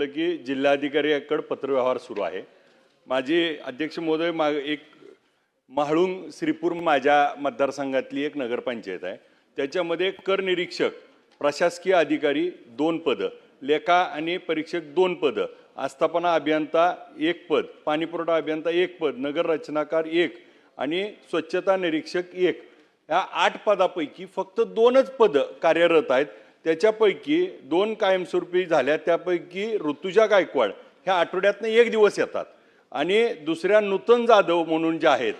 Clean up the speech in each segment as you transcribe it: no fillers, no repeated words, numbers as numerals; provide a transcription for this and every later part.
की जिल्हाधिकाऱ्याकडे पत्रव्यवहार सुरू आहे। माझे अध्यक्ष महोदय एक महाळुंग श्रीपूर माझ्या मतदारसंघातली एक नगरपंचायत आहे। त्याच्यामध्ये कर निरीक्षक, प्रशासकीय अधिकारी 2 पद, लेखा आणि परीक्षक 2 पद, आस्थापना अभियंता 1 पद, पाणीपुरवठा अभियंता 1 पद, नगर रचनाकार 1 आणि स्वच्छता निरीक्षक 1 या 8 पदापैकी फक्त 2च पद कार्यरत आहेत। त्याच्यापैकी 2 कायमस्वरूपी झाल्या, त्यापैकी ऋतुजा गायकवाड ह्या आठवड्यातनं 1 दिवस येतात आणि दुसऱ्या नूतन जाधव म्हणून ज्या आहेत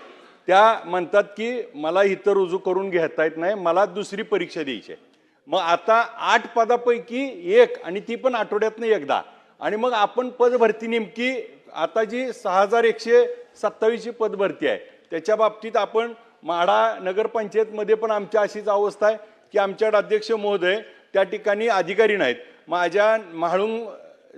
त्या म्हणतात की मला इथं रुजू करून घेता येत नाही, मला दुसरी परीक्षा द्यायची आहे। मग आता 8 पदापैकी 1 आणि ती पण आठवड्यातनं एकदा, आणि मग आपण पद भरती नेमकी आता जी 6127 ची पद भरती आहे त्याच्या बाबतीत आपण माढा नगरपंचायतमध्ये पण आमच्या अशीच अवस्था आहे की आमच्याकडे अध्यक्ष महोदय त्या ठिकाणी अधिकारी नाहीत। माझ्या महाळुंग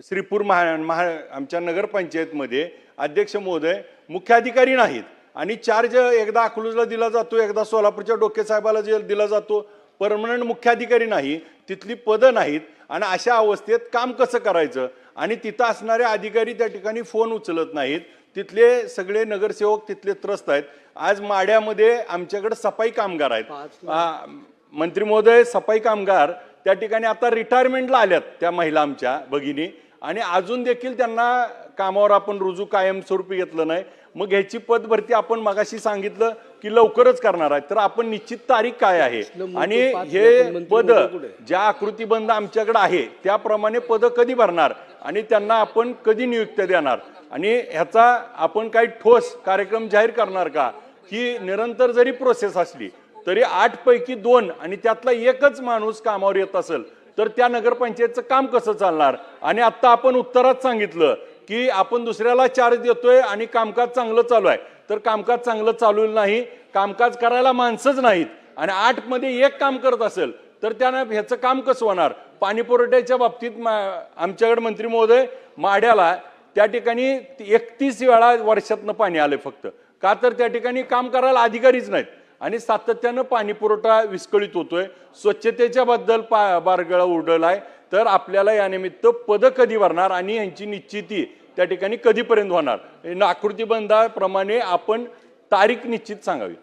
श्रीपूर आमच्या नगरपंचायतमध्ये अध्यक्ष महोदय मुख्य अधिकारी नाहीत आणि चार्ज एकदा अकलूजला दिला जातो, एकदा सोलापूरच्या डोके साहेबाला दिला जातो, परमनंट मुख्य अधिकारी नाही, तिथली पदं नाहीत आणि अशा अवस्थेत काम कसं करायचं? आणि तिथं असणारे अधिकारी त्या ठिकाणी फोन उचलत नाहीत, तिथले सगळे नगरसेवक तिथले त्रस्त आहेत। आज माड्यामध्ये आमच्याकडे सफाई कामगार आहेत, मंत्री महोदय सफाई कामगार त्या ठिकाणी आता रिटायरमेंटला आल्यात त्या महिला आमच्या भगिनी, आणि अजून देखील त्यांना कामावर आपण रुजू कायमस्वरूपी घेतलं नाही। मग ह्याची पद भरती आपण मगाशी सांगितलं की लवकरच करणार आहे, तर आपण निश्चित तारीख काय आहे आणि हे पद ज्या आकृतीबंध आमच्याकडे आहे त्याप्रमाणे पद कधी भरणार आणि त्यांना आपण कधी नियुक्त्या देणार आणि ह्याचा आपण काही ठोस कार्यक्रम जाहीर करणार का? ही निरंतर जरी प्रोसेस असली तरी 8 पैकी 2 आणि त्यातला एकच माणूस कामावर येत असेल तर त्या नगरपंचायतचं काम कसं चालणार? आणि आता आपण उत्तरात सांगितलं की आपण दुसऱ्याला चार्ज देतोय आणि कामकाज चांगलं चालू आहे, तर कामकाज चांगलं चालू नाही, कामकाज करायला माणसंच नाहीत आणि 8 मध्ये 1 काम करत असेल तर त्यानं ह्याचं काम कसं होणार? पाणी पुरवठ्याच्या बाबतीत आमच्याकडे मंत्री महोदय माढ्याला त्या ठिकाणी 31 वेळा वर्षातनं पाणी आले फक्त, का तर त्या ठिकाणी काम करायला अधिकारीच नाहीत आणि सातत्यानं पाणी पुरवठा विस्कळीत होतोय। स्वच्छतेच्या बद्दल बारगळा उडलाय, तर आपल्याला या निमित्त पद कधी भरणार आणि यांची निश्चिती त्या ठिकाणी कधीपर्यंत होणार? आकृतीबंधाप्रमाणे आपण तारीख निश्चित सांगावी।